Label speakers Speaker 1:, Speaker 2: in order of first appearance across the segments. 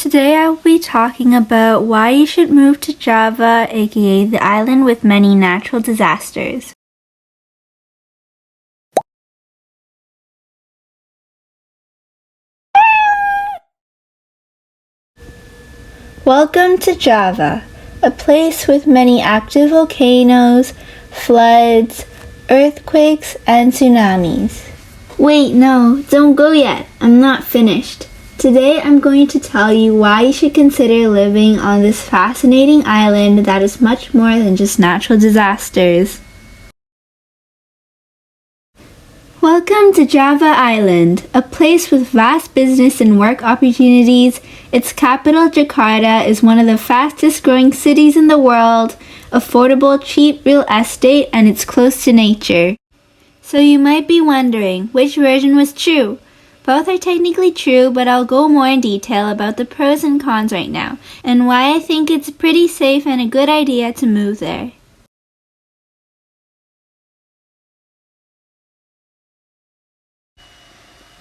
Speaker 1: Today I will be talking about why you should move to Java, aka the island with many natural disasters. Welcome to Java, a place with many active volcanoes, floods, earthquakes, and tsunamis. Wait, no, don't go yet. I'm not finished. Today I'm going to tell you why you should consider living on this fascinating island that is much more than just natural disasters. Welcome to Java Island, a place with vast business and work opportunities. Its capital, Jakarta, is one of the fastest growing cities in the world, affordable, cheap real estate, and it's close to nature. So you might be wondering, which version was true? Both are technically true, but I'll go more in detail about the pros and cons right now, and why I think it's pretty safe and a good idea to move there.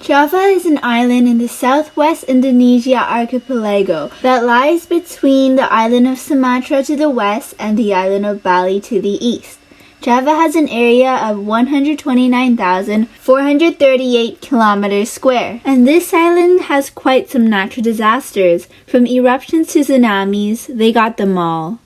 Speaker 1: Java is an island in the southwest Indonesia archipelago that lies between the island of Sumatra to the west and the island of Bali to the east. Java has an area of 129,438 kilometers square, and this island has quite some natural disasters. From eruptions to tsunamis, they got them all.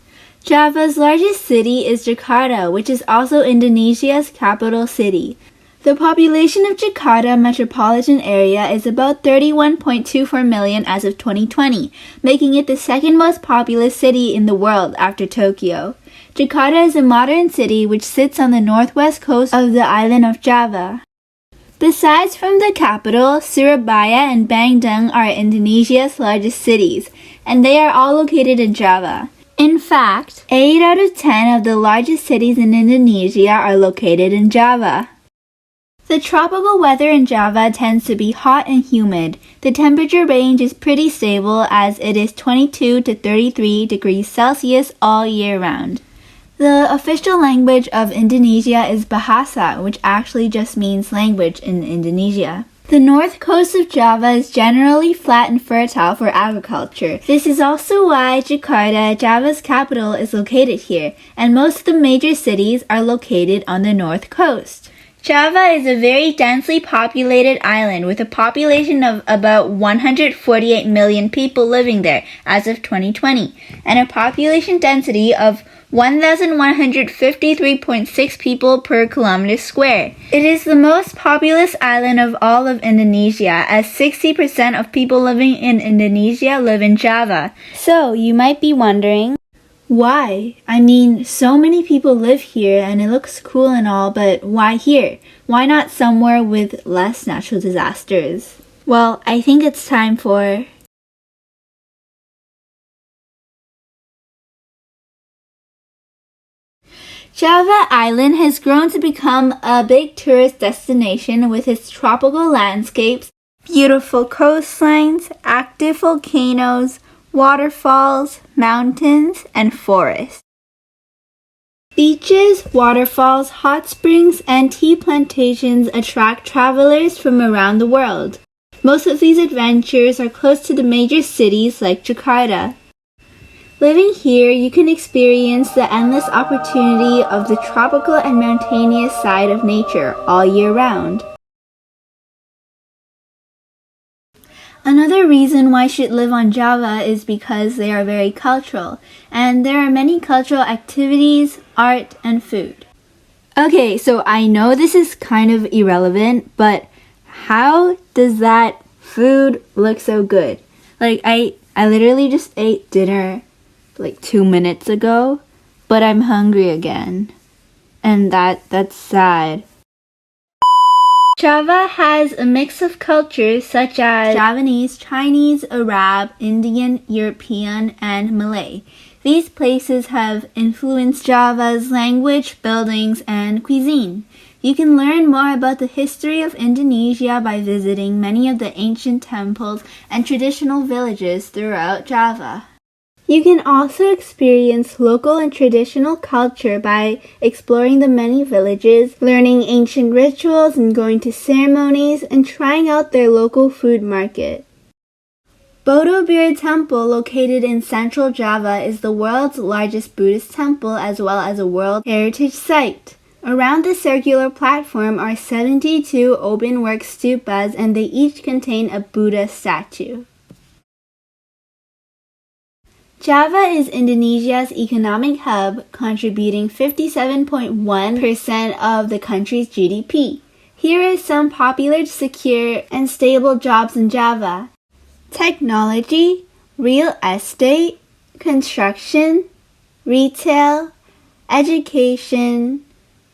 Speaker 1: Java's largest city is Jakarta, which is also Indonesia's capital city. The population of Jakarta metropolitan area is about 31.24 million as of 2020, making it the second most populous city in the world after Tokyo. Jakarta is a modern city which sits on the northwest coast of the island of Java. Besides from the capital, Surabaya and Bandung are Indonesia's largest cities, and they are all located in Java. In fact, 8 out of 10 of the largest cities in Indonesia are located in Java. The tropical weather in Java tends to be hot and humid. The temperature range is pretty stable as it is 22 to 33 degrees Celsius all year round. The official language of Indonesia is Bahasa, which actually just means language in Indonesia. The north coast of Java is generally flat and fertile for agriculture. This is also why Jakarta, Java's capital, is located here, and most of the major cities are located on the north coast. Java is a very densely populated island with a population of about 148 million people living there as of 2020, and a population density of 1,153.6 people per kilometer square. It is the most populous island of all of Indonesia, as 60% of people living in Indonesia live in Java. So you might be wondering, why? I mean, so many people live here and it looks cool and all, but why here? Why not somewhere with less natural disasters? Well, I think it's time for Java Island has grown to become a big tourist destination with its tropical landscapes, beautiful coastlines, active volcanoes, waterfalls, mountains, and forests. Beaches, waterfalls, hot springs, and tea plantations attract travelers from around the world. Most of these adventures are close to the major cities like Jakarta. Living here, you can experience the endless opportunity of the tropical and mountainous side of nature all year round. Another reason why you should live on Java is because they are very cultural, and there are many cultural activities, art, and food. Okay, so I know this is kind of irrelevant, but how does that food look so good? Like, I literally just ate dinner like 2 minutes ago, but I'm hungry again. And that's sad. Java has a mix of cultures such as Javanese, Chinese, Arab, Indian, European, and Malay. These places have influenced Java's language, buildings, and cuisine. You can learn more about the history of Indonesia by visiting many of the ancient temples and traditional villages throughout Java. You can also experience local and traditional culture by exploring the many villages, learning ancient rituals and going to ceremonies, and trying out their local food market. Borobudur Temple, located in central Java, is the world's largest Buddhist temple as well as a World Heritage Site. Around the circular platform are 72 open-work stupas, and they each contain a Buddha statue. Java is Indonesia's economic hub, contributing 57.1% of the country's GDP. Here are some popular, secure, and stable jobs in Java: technology, real estate, construction, retail, education,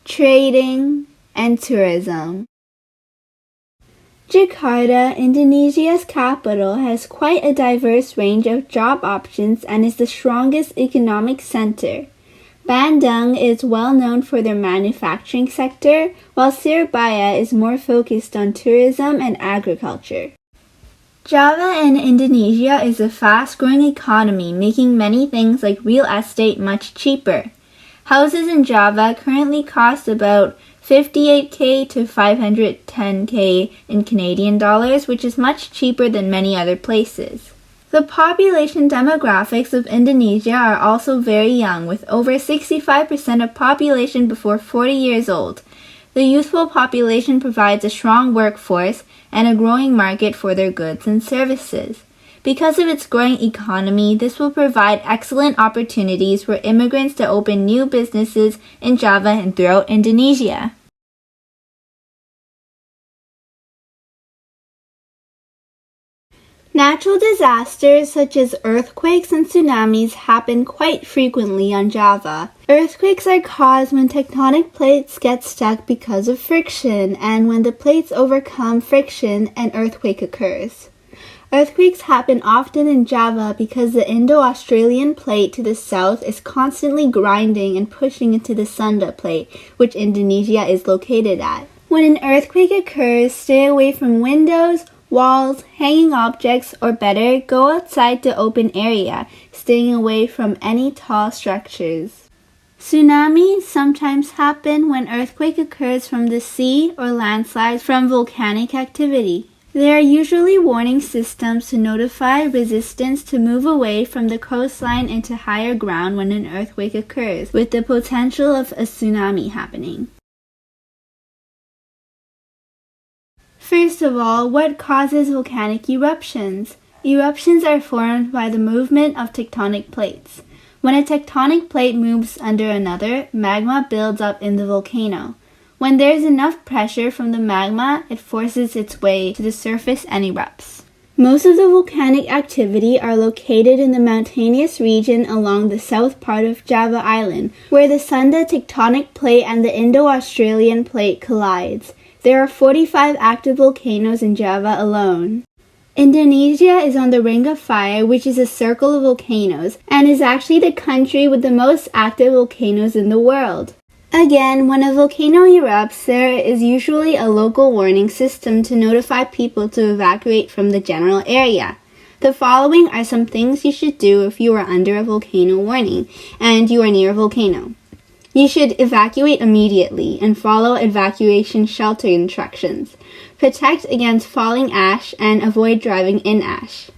Speaker 1: trading, and tourism. Jakarta, Indonesia's capital, has quite a diverse range of job options and is the strongest economic center. Bandung is well known for their manufacturing sector, while Surabaya is more focused on tourism and agriculture. Java in Indonesia is a fast-growing economy, making many things like real estate much cheaper. Houses in Java currently cost about 58k to 510k in Canadian dollars, which is much cheaper than many other places. The population demographics of Indonesia are also very young, with over 65% of population before 40 years old. The youthful population provides a strong workforce and a growing market for their goods and services. Because of its growing economy, this will provide excellent opportunities for immigrants to open new businesses in Java and throughout Indonesia. Natural disasters such as earthquakes and tsunamis happen quite frequently on Java. Earthquakes are caused when tectonic plates get stuck because of friction, and when the plates overcome friction, an earthquake occurs. Earthquakes happen often in Java because the Indo-Australian plate to the south is constantly grinding and pushing into the Sunda plate, which Indonesia is located at. When an earthquake occurs, stay away from windows, walls, hanging objects, or better, go outside to open area, staying away from any tall structures. Tsunamis sometimes happen when earthquake occurs from the sea or landslides from volcanic activity. There are usually warning systems to notify resistance to move away from the coastline into higher ground when an earthquake occurs, with the potential of a tsunami happening. First of all, what causes volcanic eruptions? Eruptions are formed by the movement of tectonic plates. When a tectonic plate moves under another, magma builds up in the volcano. When there is enough pressure from the magma, it forces its way to the surface and erupts. Most of the volcanic activity are located in the mountainous region along the south part of Java Island, where the Sunda tectonic plate and the Indo-Australian plate collides. There are 45 active volcanoes in Java alone. Indonesia is on the Ring of Fire, which is a circle of volcanoes, and is actually the country with the most active volcanoes in the world. Again, when a volcano erupts, there is usually a local warning system to notify people to evacuate from the general area. The following are some things you should do if you are under a volcano warning and you are near a volcano. You should evacuate immediately and follow evacuation shelter instructions. Protect against falling ash and avoid driving in ash.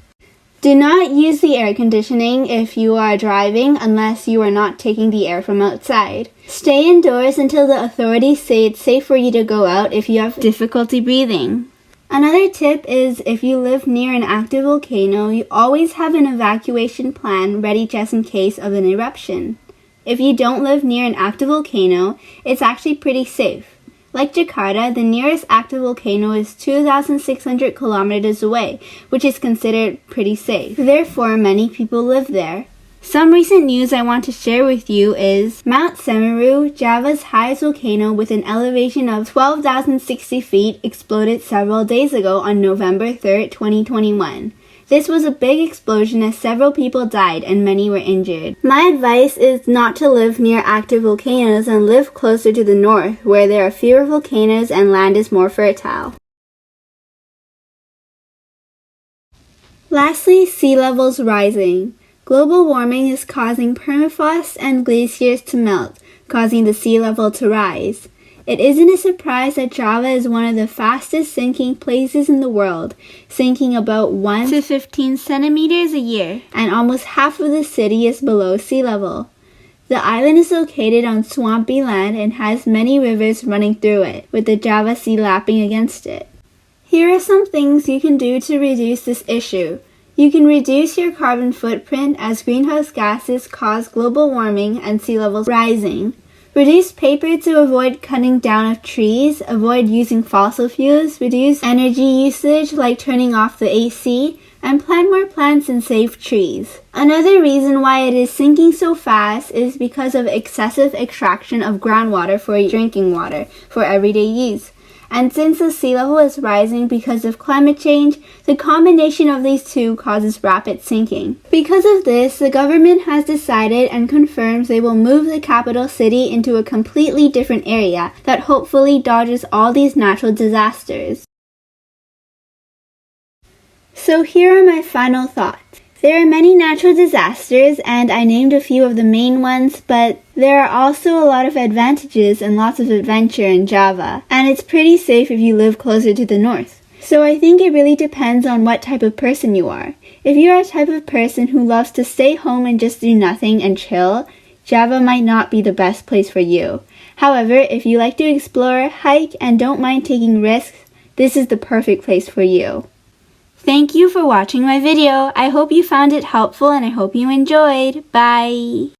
Speaker 1: Do not use the air conditioning if you are driving unless you are not taking the air from outside. Stay indoors until the authorities say it's safe for you to go out if you have difficulty breathing. Another tip is if you live near an active volcano, you always have an evacuation plan ready just in case of an eruption. If you don't live near an active volcano, it's actually pretty safe. Like Jakarta, the nearest active volcano is 2,600 kilometers away, which is considered pretty safe. Therefore, many people live there. Some recent news I want to share with you is Mount Semeru, Java's highest volcano with an elevation of 12,060 feet, exploded several days ago on November 3rd, 2021. This was a big explosion as several people died and many were injured. My advice is not to live near active volcanoes and live closer to the north, where there are fewer volcanoes and land is more fertile. Lastly, sea levels rising. Global warming is causing permafrost and glaciers to melt, causing the sea level to rise. It isn't a surprise that Java is one of the fastest sinking places in the world, sinking about 1 to 15 centimeters a year, and almost half of the city is below sea level. The island is located on swampy land and has many rivers running through it, with the Java Sea lapping against it. Here are some things you can do to reduce this issue. You can reduce your carbon footprint as greenhouse gases cause global warming and sea levels rising. Reduce paper to avoid cutting down of trees, avoid using fossil fuels, reduce energy usage like turning off the AC, and plant more plants and save trees. Another reason why it is sinking so fast is because of excessive extraction of groundwater for drinking water for everyday use. And since the sea level is rising because of climate change, the combination of these two causes rapid sinking. Because of this, the government has decided and confirms they will move the capital city into a completely different area that hopefully dodges all these natural disasters. So here are my final thoughts. There are many natural disasters, and I named a few of the main ones, but there are also a lot of advantages and lots of adventure in Java, and it's pretty safe if you live closer to the north. So I think it really depends on what type of person you are. If you are a type of person who loves to stay home and just do nothing and chill, Java might not be the best place for you. However, if you like to explore, hike, and don't mind taking risks, this is the perfect place for you. Thank you for watching my video. I hope you found it helpful and I hope you enjoyed. Bye!